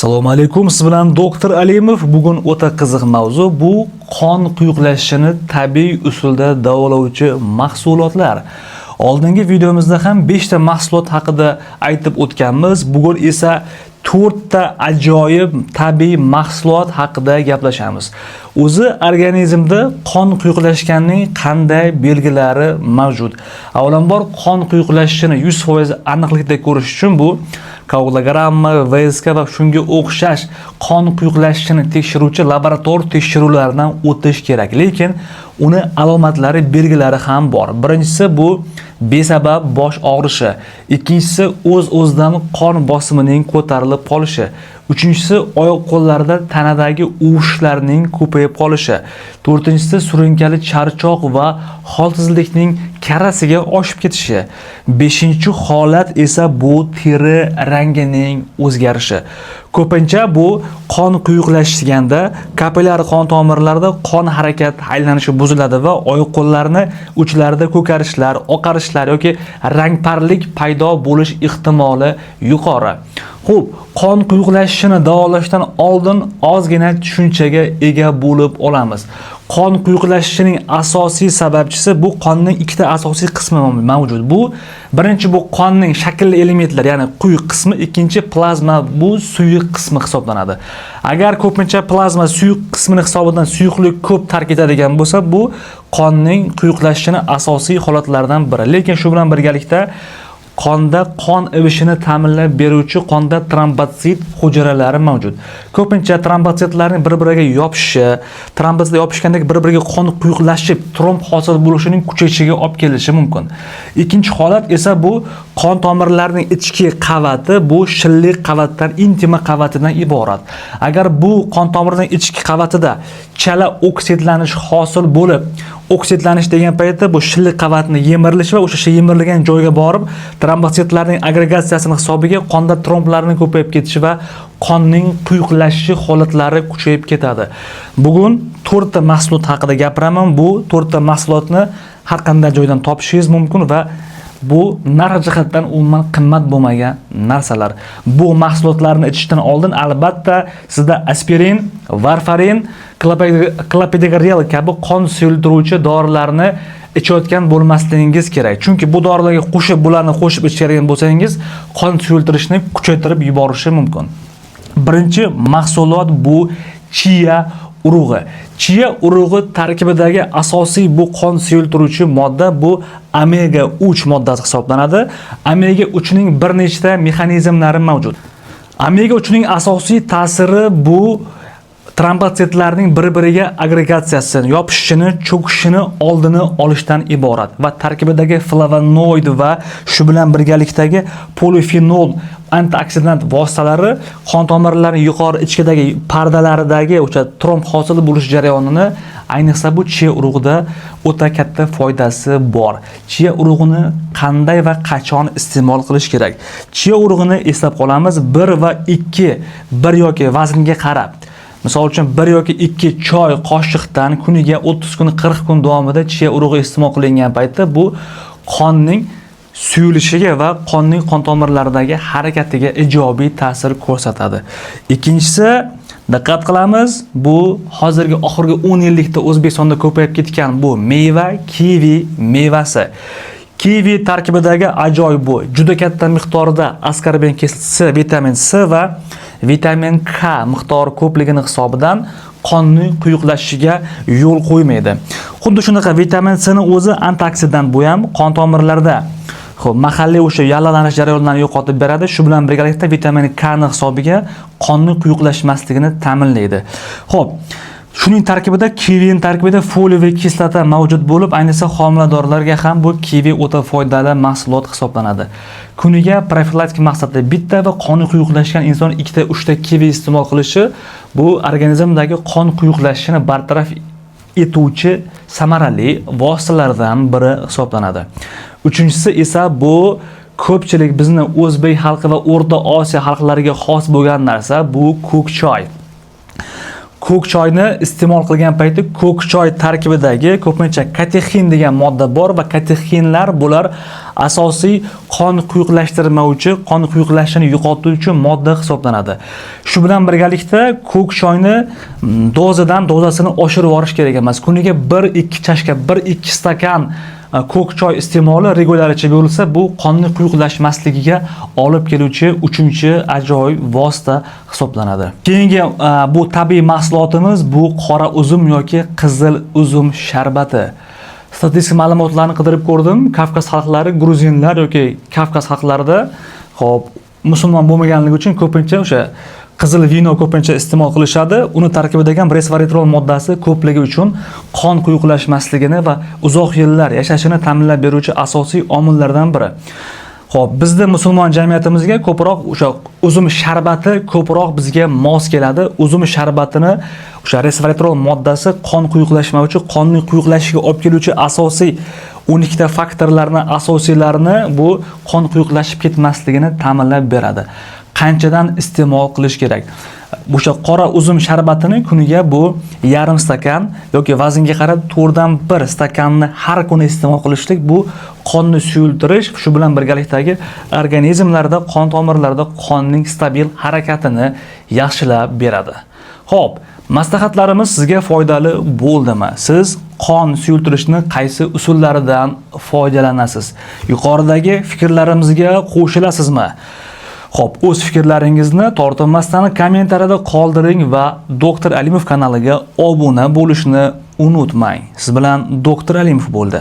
Assalomu alaykum. Siz bilan doktor Alimov. Bugun o'ta qiziq mavzu. Bu qon quyuqlashishini tabiiy usulda davolovchi mahsulotlar. Oldingi videomizda ham 5 ta mahsulot haqida aytib o'tganmiz. Bugun esa 4 ta ajoyib tabiiy mahsulot haqida gaplashamiz. O'zi organizmda qon quyuqlashganning qanday belgilari mavjud? Avvalambor qon quyuqlashishini 100% aniqlikda ko'rish uchun bu koagulogramma, VSK va shunga o'xshash qon quyuqlashishini tekshiruvchi laborator tekshiruvlaridan o'tish kerak. Lekin uni alomatlari, belgilari ham bor. Birinchisi bu besabab bosh og'rishi, ikkinchisi o'z-o'zidan qon bosimining ko'tarilib qolishi, uchinchisi oyoq-qo'llarda tanadagi uvishlarning ko'payib qolishi, to'rtinchisi surunkali charchoq va holsizlikning karasiga oshib ketishi, beshinchi holat esa bu teri rangining o'zgarishi. Ko'pincha bu qon quyuqlashganda kapillyar qon tomirlarida qon harakati aylanishi buziladi va oyoq-qo'llarni uchlarida ko'karishlar, oqarishlar yoki rangparlik paydo bo'lish ehtimoli yuqori. Xo'p, qon quyuqlashishini davolashdan oldin ozgina tushunchaga ega bo'lib olamiz. Qon quyuqlashishining asosiy sababchisi bu qonning ikkita asosiy qismi mavjud. Bu birinchi bu qonning shaklli elementlar, ya'ni quyuq qismi, ikkinchi plazma, bu suyuq qismi hisoblanadi. Agar ko'pincha plazma suyuq qismini hisobidan suyuqlik ko'p tark etadigan bo'lsa, bu qonning quyuqlashishining asosiy holatlaridan biri. Lekin shu bilan birgalikda qonda qon ivishini ta'minlab beruvchi qonda trombotsit hujayralari mavjud. Ko'pincha trombotsitlarning bir-biriga yopishishi, trombotsit yopishganda bir-biriga qon quyuqlashib, tromb hosil bo'lishining kuchayishiga olib kelishi mumkin. Ikkinchi holat esa bu qon tomirlarining ichki qavati, bu shilliq qavatdan, intima qavatidan iborat. Agar bu qon tomirining ichki qavatida chala oksidlanish hosil bo'lib, oksidlanish degan paytda bu shilliq qavatni yemirilishi va o'sha yemirilgan joyga borib trombotsitlarning agregatsiyasini hisobiga qonda tromblarning ko'payib ketishi va qonning quyuqlashishi holatlari kuchayib ketadi. Bugun 4 ta mahsulot haqida gapiraman. Bu 4 ta mahsulotni har qanday joydan topishingiz mumkin va bu narx jihatdan umuman qimmat bo'lmagan narsalar. Bu mahsulotlarni ichishdan oldin albatta sizda aspirin, varfarin, clopidogrel kabi qon suyultiruvchi dorilarni ichayotgan bo'lmasligingiz kerak. Chunki bu dorilarga qo'shib, bularni qo'shib ichadigan bo'lsangiz, qon suyultirishni kuchaytirib yuborishi mumkin. Birinchi mahsulot bu chia urug'i. Chia urug'i tarkibidagi asosiy bu qon suyultiruvchi modda bu omega 3 moddasi hisoblanadi. Omega 3 ning bir nechta mexanizmlari mavjud. Omega 3 ning asosiy ta'siri bu trombotsitlarning bir-biriga agregatsiyasini, yopishishini, cho'kishini oldini olishdan iborat va tarkibidagi flavonoid va shu bilan birgalikdagi polifenol antioksidant vositalari qon tomirlarining yuqori ichkidagi pardalaridagi o'sha tromb hosil bo'lish jarayonini, ayniqsa bu chia urug'ida o'ta katta foydasi bor. Chia urug'ini qanday va qachon iste'mol qilish kerak? Chia urug'ini eslab qolamiz, 1 va 2, 1 yoki vaznga qarab. Misol uchun 1 yoki 2 choy qoshiqdan kuniga 30 kun, 40 kun davomida chia urug'i iste'mol qilingan paytda bu qonning suyulishiga va qonning qon tomirlaridagi harakatiga ijobiy ta'sir ko'rsatadi. Ikkinchisi, diqqat qilamiz, bu hozirgi oxirgi 10 yillikda O'zbekistonda ko'payib ketgan bu meva, kivi mevasi. Kivi tarkibidagi ajoyib bu juda katta miqdorda askorben kislotasi, vitamin C va vitamin K miqdori ko'pligini hisobidan qonning quyuqlashishiga yo'l qo'ymaydi. Xuddi shunaqa vitamin C ning o'zi antioksidant, bu ham qon tomirlarida mahalliy o'sha yallalanish jarayonlarini yo'qotib beradi. Shu bilan birgalikda vitamin K ning hisobiga qonning quyuqlashmasligini ta'minlaydi. Xo'p, shuning tarkibida kivining tarkibida foliyaviy kislota mavjud bo'lib, ayniqsa homiladorlarga ham bu kivi o'ta foydali mahsulot hisoblanadi. Kuniga profilaktik maqsadda bitta va qoni quyuqlashgan inson 2 ta 3 ta kivi iste'mol qilishi bu organizmdagi qon quyuqlashishini bartaraf etuvchi samarali vositalardan biri hisoblanadi. Uchinchisi esa bu ko'pchilik bizni o'zbek xalqi va O'rta Osiyo xalqlariga xos bo'lgan narsa, bu ko'k choy. ko'k choyni iste'mol qilgan payti ko'k choy tarkibidagi ko'pincha katexin degan modda bor va katexinlar bular asosiy qon quyuqlashtirmovchi, qon quyuqlashini yo'qotuvchi modda hisoblanadi. Shu bilan birgalikda ko'k choyni dozasini oshirib yuborish kerak emas. Kuniga 1-2 chashka, 1-2 stakan ko'k choy iste'moli regularicha bo'lsa, bu qonni quyuqlashmasligiga olib keluvchi 3-chi ajoyib vosita hisoblanadi. Keyingi bu tabiiy mahsulotimiz bu qora uzum yoki qizil uzum sharbati. Statistik ma'lumotlarni qidirib ko'rdim. Kavkaz xalqlari, gruzinlar yoki Kavkaz xalqlarida musulmon bo'lmaganligi uchun ko'pincha o'sha qizil vino ko'pincha iste'mol qilishadi. Uni tarkibidagi resveratrol moddasi ko'pligi uchun qon quyuqlashmasligini va uzoq yillar yashashini ta'minlab beruvchi asosiy omillardan biri. Xo'p, bizda musulmon jamiyatimizga ko'proq o'sha uzum sharbati ko'proq bizga mos keladi. Uzum sharbatini o'sha resveratrol moddasi qon quyuqlashmovchi, qonning quyuqlashiga olib keluvchi asosiy 12 ta faktorlarni asosiylarini bu qon quyuqlashib ketmasligini ta'minlab beradi. Qanchadan iste'mol qilish kerak? O'sha qora uzum sharbatini kuniga bu yarim stakan yoki vaznga qarab 4 dan 1 stakanni har kuni iste'mol qilishlik bu qonni suyultirish, shu bilan birgalikdagi organizmlarda, qon tomirlarida qonning stabil harakatini yaxshilab beradi. Xo'p, maslahatlarimiz sizga foydali bo'ldimi? Siz qon suyultirishni qaysi usullaridan foydalanasiz? Yuqoridagi fikrlarimizga qo'shilasizmi? Xo'p, o'z fikrlaringizni tortinmasdan kommentariyada qoldiring va Doktor Alimov kanaliga obuna bo'lishni unutmang. Siz bilan Doktor Alimov bo'ldi.